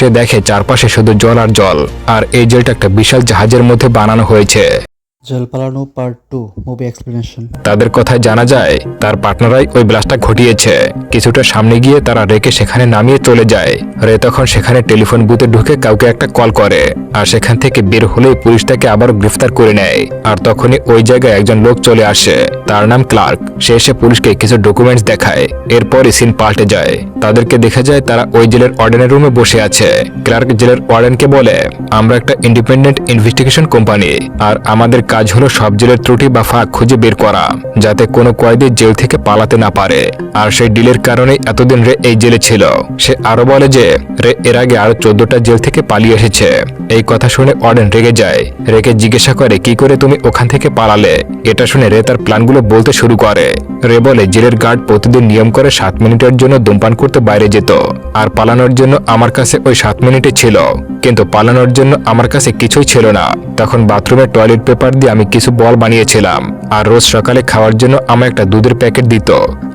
সে দেখে চারপাশে শুধু জল আর জল, আর এই জেলটা একটা বিশাল জাহাজের মধ্যে বানানো হয়েছে। জেল পালানো পার্ট 2 মুভি এক্সপ্লেনেশন। তাদের কথায় জানা যায় তার পার্টনারাই ওই ব্লাস্টটা ঘটিয়েছে। কিছুটা সামনে গিয়ে তারা রেকে সেখানে নামিয়ে চলে যায়। রে তখন সেখানে টেলিফোন বুথে ঢুকে কাউকে একটা কল করে, আর সেখান থেকে বের হলেই পুলিশ তাকে আবারও গ্রেফতার করে নেয়। আর তখনই ওই জায়গায় একজন লোক চলে আসে, তার নাম ক্লার্ক। সে এসে পুলিশকে কিছু ডকুমেন্টস দেখায়। এরপরই সিন পাল্টে যায়। তাদেরকে দেখা যায় তারা ওই জেলের ওয়ার্ডেনের রুমে বসে আছে। ক্লার্ক জেলের ওয়ার্ডেনকে বলে, আমরা একটা ইন্ডিপেন্ডেন্ট ইনভেস্টিগেশন কোম্পানি, আর আমাদের কাজ হলো সব জেলের ত্রুটি বা ফাঁক খুঁজে বের করা, যাতে কোনো কয়েদি জেল থেকে পালাতে না পারে। আর সেই ডিলের কারণে এতদিন রে এই জেলে ছিল। সে আরো বলে যে রে এর আগে আরো 14টা জেল থেকে পালিয়ে এসেছে। এই কথা শুনে ওয়ার্ডেন রেগে যায়। রেকে জিজ্ঞাসা করে, কি করে তুমি ওখান থেকে পালালে? এটা শুনে রে তার প্ল্যানগুলো বলতে শুরু করে। রে বলে, জেলের গার্ড প্রতিদিন নিয়ম করে 7 মিনিটের জন্য ধূমপান করতে বাইরে যেত, আর পালানোর জন্য আমার কাছে ওই 7 মিনিটে ছিল, কিন্তু পালানোর জন্য আমার কাছে কিছুই ছিল না। তখন বাথরুমে টয়লেট পেপার দিয়ে আমি কিছু বল বানিয়েছিলাম, আর রোজ সকালে খাওয়ার জন্য আমার একটা দুধের প্যাকেট দিত,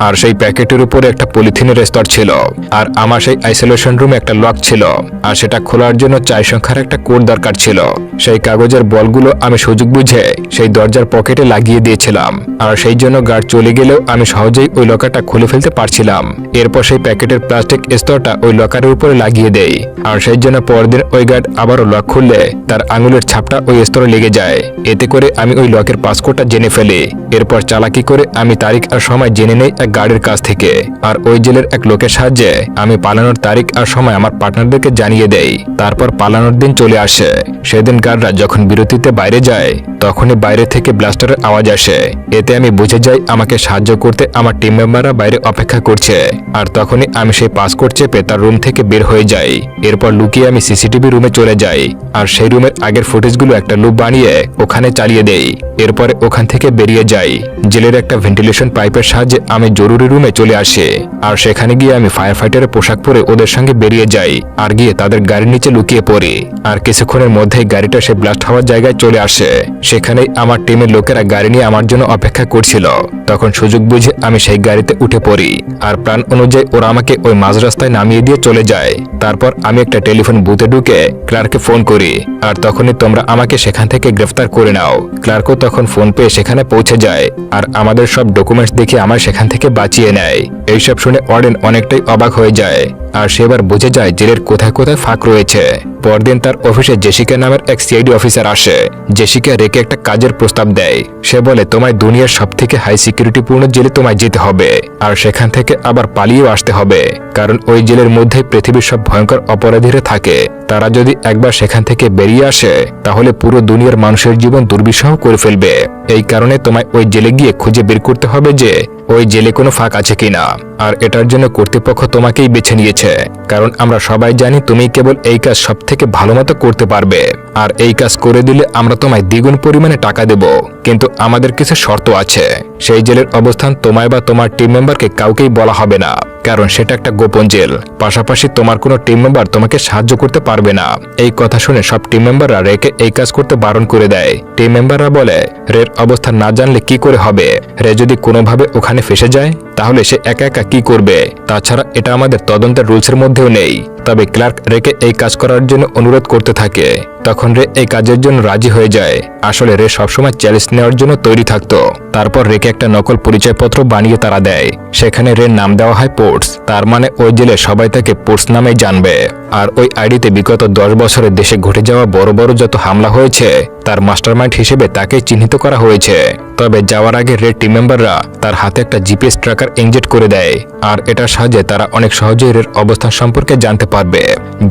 আর সেই প্যাকেটের উপরে একটা পলিথিনের স্তর ছিল। আর আমার সেই আইসোলেশন রুমে একটা লক ছিল, আর সেটা খোলার জন্য 4 সংখ্যার একটা কোড দরকার ছিল। সেই কাগজের বলগুলো আমি সুযোগ বুঝে সেই দরজার পকেটে লাগিয়ে দিয়েছিলাম, আর সেই জন্য গার্ড চলে গেলেও আমি সহজেই ওই লকারটা খুলে ফেলতে পারছিলাম। এরপর সেই প্যাকেটের প্লাস্টিক স্তরটা ওই লকারের উপরে লাগিয়ে দেই, আর সেই জন্য পরদিন ওই গার্ড আবারও লক খুললে তার আঙুলের ছাপটা ওই স্তরে লেগে যায়। এতে করে আমি ওই লকের পাসকোডটা জেনে ফেলি। এরপর চালাকি করে আমি তারিখ আর সময় জেনে নেই এক গার্ডের কাছ থেকে, আর ওই জেলের এক লোকের সাহায্যে আমি পালানোর তারিখ আর সময় আমার পার্টনারদেরকে জানিয়ে দেই। তারপর পালানোর দিন চলে আসে। সেদিন গার্ডরা যখন বিরতিতে বাইরে যায়, তখনই বাইরে থেকে ব্লাস্টারের আওয়াজ আসে। এতে আমি বুঝে যাই আমাকে সাহায্য করতে আমার টিম মেম্বাররা বাইরে অপেক্ষা করছে। আর তখনই আমি সেই পাসকোড চেপে তার রুম থেকে বের হয়ে যাই। এরপর লুকিয়ে আমি সিসিটিভি রুমে চলে যাই, আর সেই রুমের আগের ফুটেজগুলো একটা লুপ বানিয়ে ওখানে চালিয়ে দেই। এরপরে ওখান থেকে বেরিয়ে যাই। জেলের একটা ভেন্টিলেশন পাইপের সাহায্যে আমি জরুরি রুমে চলে আসি, আর সেখানে গিয়ে আমি ফায়ার ফাইটারের পোশাক পরে ওদের সঙ্গে বেরিয়ে যাই, আর গিয়ে তাদের গাড়ির নিচে লুকিয়ে পড়ি। আর কিছুক্ষণের মধ্যেই গাড়িটা সে ব্লাস্ট হওয়ার জায়গায় চলে আসে। সেখানেই আমার টিমের লোকেরা গাড়ি নিয়ে আমার জন্য অপেক্ষা করছিল। তখন সুযোগ বুঝে আমি সেই গাড়িতে উঠে পড়ি, আর প্ল্যান অনুযায়ী ওরা আমাকে ওই মাঝ রাস্তায় নামিয়ে দিয়ে চলে যায়। তারপর আমি একটা টেলিফোন বুথে ঢুকে ক্লার্ককে ফোন করি, আর তখনই তোমরা আমাকে সেখান থেকে গ্রেফতার করে নাও। ক্লার্কও তখন ফোন পেয়ে সেখানে পৌঁছে যায়, আর আমাদের সব ডকুমেন্টস দেখে আমার সেখান থেকে বাঁচিয়ে নেয়। এইসব শুনে ওয়ার্ডেন অনেকটাই অবাক হয়ে যায়, আর সে এবার বুঝে যায় জেলের কোথায় কোথায় ফাঁক রয়েছে। পরদিন তার অফিসে জেসিকা নামের এক সিআইডি অফিসার আসে। জেসিকা রেকে একটা কাজের প্রস্তাব দেয়। সে বলে, তোমায় দুনিয়ার সব থেকে হাই সিকিউরিটিপূর্ণ জেলে তোমায় যেতে হবে, আর সেখান থেকে আবার পালিয়েও আসতে হবে, কারণ ওই জেলের মধ্যে পৃথিবীর সব ভয়ঙ্কর অপরাধীরা থাকে। তারা যদি একবার সেখান থেকে বেরিয়ে আসে, তাহলে পুরো দুনিয়ার মানুষের জীবন দুর্বিষহ করে ফেলবে। এই কারণে তোমায় ওই জেলে গিয়ে খুঁজে বের করতে হবে যে ওই জেলে কোনো ফাঁক আছে কিনা, আর এটার জন্য কর্তৃপক্ষ তোমাকেই বেছে নিয়েছে, কারণ আমরা সবাই জানি তুমি কেবল এই কাজ সব থেকে ভালো মতো করতে পারবে। আর এই কাজ করে দিলে আমরা তোমায় দ্বিগুণ পরিমাণে টাকা দেব, কিন্তু আমাদের কিছু শর্ত আছে। সেই জেলের অবস্থান তোমায় বা তোমার টিম মেম্বারকে কাউকেই বলা হবে না, কারণ সেটা একটা গোপন জেল। পাশাপাশি তোমার কোনো টিম মেম্বার তোমাকে সাহায্য করতে পারবে না। এই কথা শুনে সব টিম মেম্বাররা রেকে এই কাজ করতে বারণ করে দেয়। টিম মেম্বাররা বলে, রের অবস্থান না জানলে কি করে হবে? রে যদি কোনোভাবে ওখানে ফেসে যায়, তাহলে সে একা একা কি করবে? তাছাড়া এটা আমাদের তদন্তের রুলসের মধ্যেও নেই। তবে ক্লার্ক রেকে এই কাজ করার জন্য অনুরোধ করতে থাকে। তখন রে এই কাজের জন্য রাজি হয়ে যায়। আসলে রে সবসময় চ্যালেঞ্জ নেওয়ার জন্য তৈরি থাকতো। তারপর রেকে একটা নকল পরিচয়পত্র বানিয়ে তারা দেয়। সেখানে রের নাম দেওয়া হয় পোর্টস। তার মানে ওই জেলে সবাই তাকে পোর্টস নামেই জানবে। আর ওই আইডিতে বিগত 10 বছরে দেশে ঘটে যাওয়া বড় বড় যত হামলা হয়েছে, তার মাস্টারমাইন্ড হিসেবে তাকে চিহ্নিত করা হয়েছে। তবে যাওয়ার আগে রেড টিম মেম্বাররা তার হাতে একটা জিপিএস ট্র্যাকার ইনজেক্ট করে দেয়, আর এটার সাহায্যে তারা অনেক সহজেই রের অবস্থান সম্পর্কে জানতে পারবে।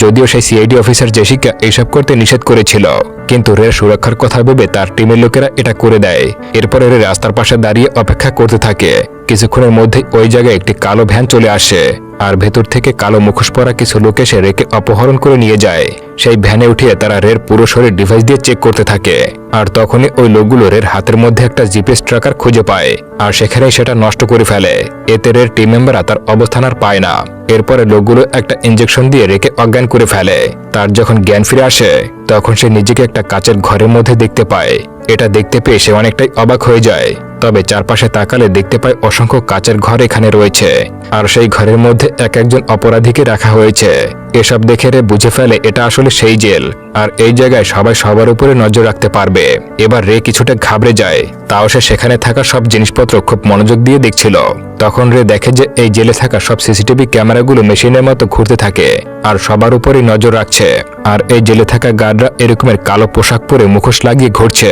যদিও সেই সিআইডি অফিসার জেসিকা এইসব করতে নিষেধ করেছিল, কিন্তু রের সুরক্ষার কথা ভেবে তার টিমের লোকেরা এটা করে দেয়। এরপরে রে রাস্তার পাশে দাঁড়িয়ে অপেক্ষা করতে থাকে। কিছুক্ষণের মধ্যে ওই জায়গায় একটি কালো ভ্যান চলে আসে, আর ভেতর থেকে কালো মুখোশ পরা কিছু লোক এসে রেকে অপহরণ করে নিয়ে যায়। সেই ভ্যানে উঠিয়ে তারা রের পুরো শরীর ডিভাইস দিয়ে চেক করতে থাকে। আর তখনই ওই লোকগুলো রের হাতের মধ্যে একটা জিপিএস ট্র্যাকার খুঁজে পায়, আর সেখানেই সেটা নষ্ট করে ফেলে। এতে রের টিম মেম্বাররা তার অবস্থান আর পায় না। এরপরে লোকগুলো একটা ইনজেকশন দিয়ে রেকে অজ্ঞান করে ফেলে। তার যখন জ্ঞান ফিরে আসে, তখন সে নিজেকে একটা কাচের ঘরের মধ্যে দেখতে পায়। এটা দেখতে পেয়ে সে অনেকটাই অবাক হয়ে যায়। তবে চারপাশে তাকালে দেখতে পায় অসংখ্য কাচের ঘর এখানে রয়েছে, আর সেই ঘরের মধ্যে এক একজন অপরাধীকে রাখা হয়েছে। এসব দেখে রে বুঝে ফেলে এটা আসলে সেই জেল, আর এই জায়গায় সবাই সবার উপরে নজর রাখতে পারবে। এবার রে কিছুটা ঘাবড়ে যায়, তাও সে সেখানে থাকা সব জিনিসপত্র খুব মনোযোগ দিয়ে দেখছিল। তখন রে দেখে যে এই জেলে থাকা সব সিসিটিভি ক্যামেরাগুলো মেশিনের মতো ঘুরতে থাকে আর সবার উপরেই নজর রাখছে। আর এই জেলে থাকা গার্ডরা এরকমের কালো পোশাক পরে মুখোশ লাগিয়ে ঘুরছে,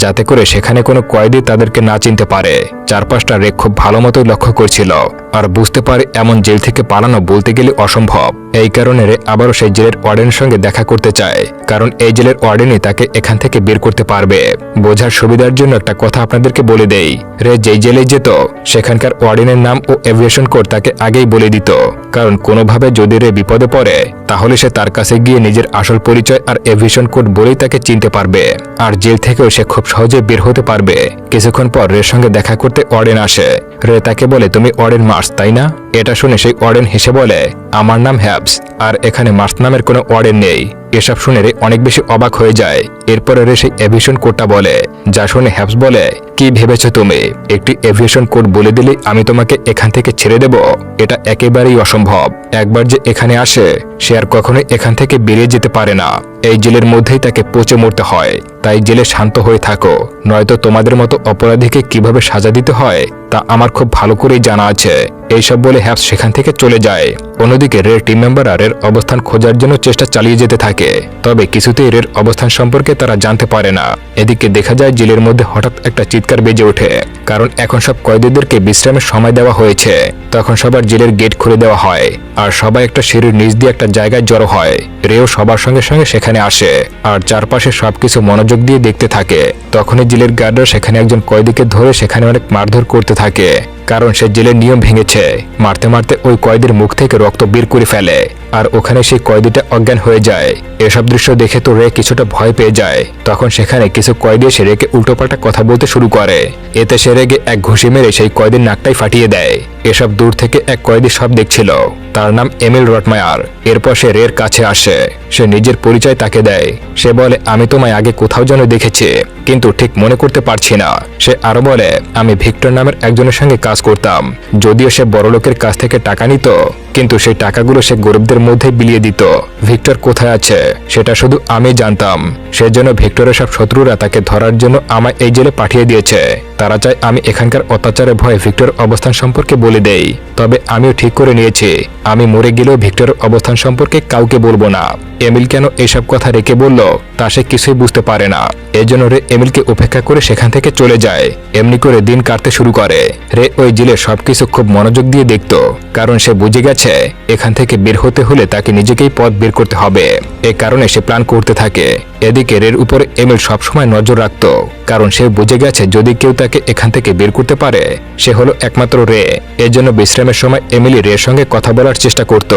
যাতে করে সেখানে কোনো কয়েদি তাদেরকে না চিনতে পারে। চারপাশটা রে খুব ভালো মতোই লক্ষ্য করছিল, আর বুঝতে পারে এমন জেল থেকে পালানো বলতে গেলে অসম্ভব। এই কারণে রে আবারও সেই জেলের ওয়ার্ডেনের সঙ্গে দেখা করতে চায়, কারণ এই জেলের ওয়ার্ডেনই তাকে এখান থেকে বের করতে পারবে। বোঝার সুবিধার জন্য একটা কথা আপনাদেরকে বলে দেই, রে যেই জেলে যেত সেখানকার ওয়ার্ডেনের নাম ও এভিয়েশন কোড তাকে আগেই বলে দিত, কারণ কোনোভাবে যদি রে বিপদে পড়ে তাহলে সে তার কাছে গিয়ে নিজের আসল পরিচয় আর এভিয়েশন কোড বলেই তাকে চিনতে পারবে, আর জেল থেকেও সে খুব সহজে বের হতে পারবে। কিছুক্ষণ পর রের সঙ্গে দেখা করতে ওয়ার্ডেন আসে। রে তাকে বলে, তুমি ওয়ার্ডেন মার্স তাই না? এটা শুনে সেই ওয়ার্ডেন হেসে বলে, আমার নাম হ্যাবস, আর এখানে মার্স নামের কোনো ওয়ার্ডেন নেই। এসব শুনে রে অনেক বেশি অবাক হয়ে যায়। এরপরে রে সেই এভিয়েশন কোডটা বলে, যা শুনে হ্যাবস বলে, কি ভেবেছো তুমি একটি এভিয়েশন কোড বলে দিলে আমি তোমাকে এখান থেকে ছেড়ে দেব? এটা একেবারেই অসম্ভব। একবার যে এখানে আসে সে আর কখনোই এখান থেকে বেরিয়ে যেতে পারে না। এই জেলের মধ্যেই তাকে পচে মরতে হয়। তাই জেলে শান্ত হয়ে থাকো, নয়তো তোমাদের মতো অপরাধীকে কিভাবে সাজা দিতে হয় তা আমার খুব ভালো করেই জানা আছে। এইসব বলে হ্যাবস সেখান থেকে চলে যায়। অন্যদিকে রের টিম মেম্বাররা রের অবস্থান খোঁজার জন্য চেষ্টা চালিয়ে যেতে থাকে, তবে কিছুতেই রের অবস্থান সম্পর্কে তারা জানতে পারে না। এদিকে দেখা যায় জেলের মধ্যে হঠাৎ একটা চিৎকার বেজে ওঠে, কারণ এখন সব কয়েদিদেরকে বিশ্রামের সময় দেওয়া হয়েছে। তখন সবার জেলের গেট খুলে দেওয়া হয়, আর সবাই একটা সিঁড়ির নিচ দিয়ে একটা জায়গায় জড়ো হয়। রেও সবার সঙ্গে সঙ্গে সেখানে আসে, আর চারপাশে সবকিছু মনোযোগ দিয়ে দেখতে থাকে। তখনই জেলের গার্ডরা সেখানে একজন কয়েদিকে ধরে সেখানে অনেক মারধর করতে থাকে, কারণ সে জেলের নিয়ম ভেঙেছে। মারতে মারতে ওই কয়েদির মুখ থেকে রক্ত বের করে ফেলে, আর ওখানে সেই কয়েদিটা অজ্ঞান হয়ে যায়। এসব দৃশ্য দেখে তো রে কিছুটা ভয় পেয়ে যায়। তখন সেখানে কিছু কয়েদি এসে রেকে উল্টোপাল্টা কথা বলতে শুরু করে। এতে সে রেগে এক ঘুষি মেরে সেই কয়েদির নাকটাই ফাটিয়ে দেয়। এসব দূর থেকে এক কয়েদি সব দেখছিল, তার নাম এমিল রটমায়ার। এরপর সে রের কাছে আসে, সে নিজের পরিচয় তাকে দেয়। সে বলে, আমি তোমায় আগে কোথাও যেন দেখেছি, কিন্তু ঠিক মনে করতে পারছি না। সে আরো বলে, আমি ভিক্টর নামের একজনের সঙ্গে কাজ করতাম। যদিও সে বড়লোকের কাছ থেকে টাকা নিত, কিন্তু সেই টাকাগুলো সে গরিবদের মধ্যে বিলিয়ে দিত। ভিক্টর কোথায় আছে সেটা শুধু আমি জানতাম। সেজন্য ভিক্টরের সব শত্রুরা তাকে ধরার জন্য আমায় এই জেলে পাঠিয়ে দিয়েছে। তারা চায় আমি এখানকার অত্যাচারের ভয়ে ভিক্টর অবস্থান সম্পর্কে বলে দেই। তবে আমিও ঠিক করে নিয়েছি, আমি মরে গেলেও ভিক্টরের অবস্থান সম্পর্কে কাউকে বলবো না। এমিল কেন এসব কথা রেখে বলল তা সে কিছুই বুঝতে পারে না। এজন্য রে এমিলকে উপেক্ষা করে সেখান থেকে চলে যায়। এমনি করে দিন কাটতে শুরু করে। রে ওই জেলে সবকিছু খুব মনোযোগ দিয়ে দেখত, কারণ সে বুঝে গেছে এখান থেকে বের হতে হলে তাকে নিজেকেই পথ বের করতে হবে। এ কারণে সে প্ল্যান করতে থাকে। এদিকে রের উপরে এমিল সবসময় নজর রাখত, কারণ সে বুঝে গেছে যদি কেউ তাকে এখান থেকে বের করতে পারে সে হলো একমাত্র রে। এজন্য বিশ্রামের সময় এমিলি রের সঙ্গে কথা বলার চেষ্টা করত,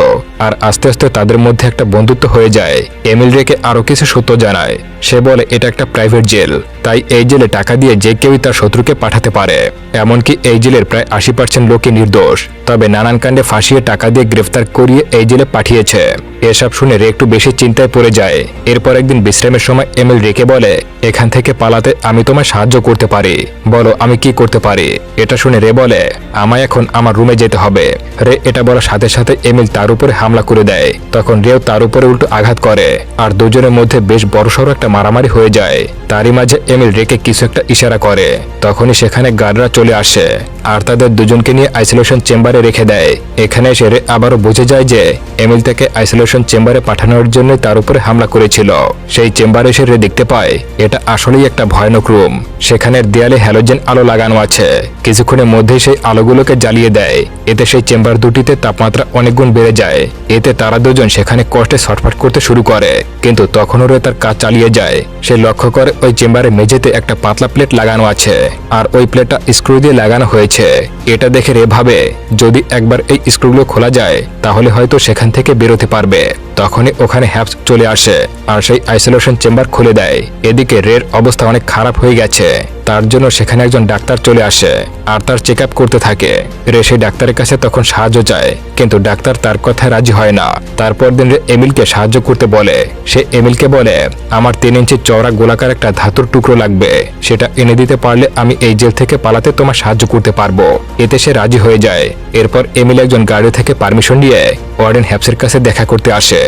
আর আস্তে আস্তে তাদের মধ্যে একটা বন্ধুত্ব হয়ে যায়। এমিল রেকে আরো কিছু সত্য জানায়। সে বলে এটা একটা প্রাইভেট জেল, তাই এই জেলে টাকা দিয়ে যে কেউই তার শত্রুকে পাঠাতে পারে। এমনকি এই জেলের প্রায় 80% লোকই নির্দোষ, তবে নানান কাণ্ডে ফাঁসিয়ে টাকা দিয়ে গ্রেফতার করিয়ে এই জেলে পাঠিয়েছে। এসব শুনে রে একটু বেশি চিন্তায় পড়ে যায়। এরপর একদিন বিশ্রামের সময় এমিল রেকে বলে, এখান থেকে পালাতে আমি তোমায় সাহায্য করতে পারি, বলো আমি কি করতে পারি? এটা শুনে রে বলে, আমায় এখন আমার রুমে যেতে হবে। রে এটা বলার সাথে সাথে এমিল তার উপরে হামলা করে দেয়। তখন রেও তার উপরে উল্টো আঘাত করে, আর দুজনের মধ্যে বেশ বড়সড় একটা মারামারি হয়ে যায়। তারই মাঝে এমিল রেকে কিছু একটা ইশারা করে। তখনই সেখানে গার্ডরা চলে আসে, আর তাদের দুজনকে নিয়ে আইসোলেশন চেম্বারে রেখে দেয়। এখানে এসে রে আবারও বুঝে যায় যে এমিল তাকে আইসোলেশন চেম্বারে পাঠানোর জন্য তার উপরে হামলা করেছিল। সেই চেম্বারে এসে রে দেখতে পায় এটা আসলেই একটা ভয়ানক রুম। সেখানের দেয়ালে হ্যালোজেন আলো লাগানো আছে। কিছুক্ষণের মধ্যেই সেই আলোগুলোকে জ্বালিয়ে দেয়। এতে সেই চেম্বার দুটিতে তাপমাত্রা অনেক গুণ বেড়ে যায়। এতে তারা দুজন সেখানে কষ্টে ছটফট করতে শুরু করে, কিন্তু তখনও রে তার কাজ চালিয়ে যায়। সে লক্ষ্য করে ওই চেম্বারের মেঝেতে একটা পাতলা প্লেট লাগানো আছে, আর ওই প্লেটটা স্ক্রু দিয়ে লাগানো হয়েছে। এটা দেখে রে ভাবে যদি একবার এই স্ক্রুগুলো খোলা যায় তাহলে হয়তো সেখান থেকে বেরোতে পারবে। তখনই ওখানে হ্যাবস নার্স চলে আসে আর সেই আইসোলেশন চেম্বার খুলে দেয়। এদিকে রের অবস্থা অনেক খারাপ হয়ে গেছে, তার জন্য সেখানে একজন ডাক্তার চলে আসে আর তার চেক আপ করতে থাকে। রে সেই ডাক্তারের কাছে তখন সাহায্য চায়, কিন্তু ডাক্তার তার কথায় রাজি হয় না। তারপর দিন রে এমিলকে সাহায্য করতে বলে। সে এমিলকে বলে, আমার 3 ইঞ্চি চওড়া গোলাকার একটা ধাতুর টুকরো লাগবে, সেটা এনে দিতে পারলে আমি এই জেল থেকে পালাতে তোমার সাহায্য করতে পারবো। এতে সে রাজি হয়ে যায়। এরপর এমিল একজন গাড়ি থেকে পারমিশন নিয়ে ওয়ার্ডেন হ্যাপসের কাছে দেখা করতে আসে।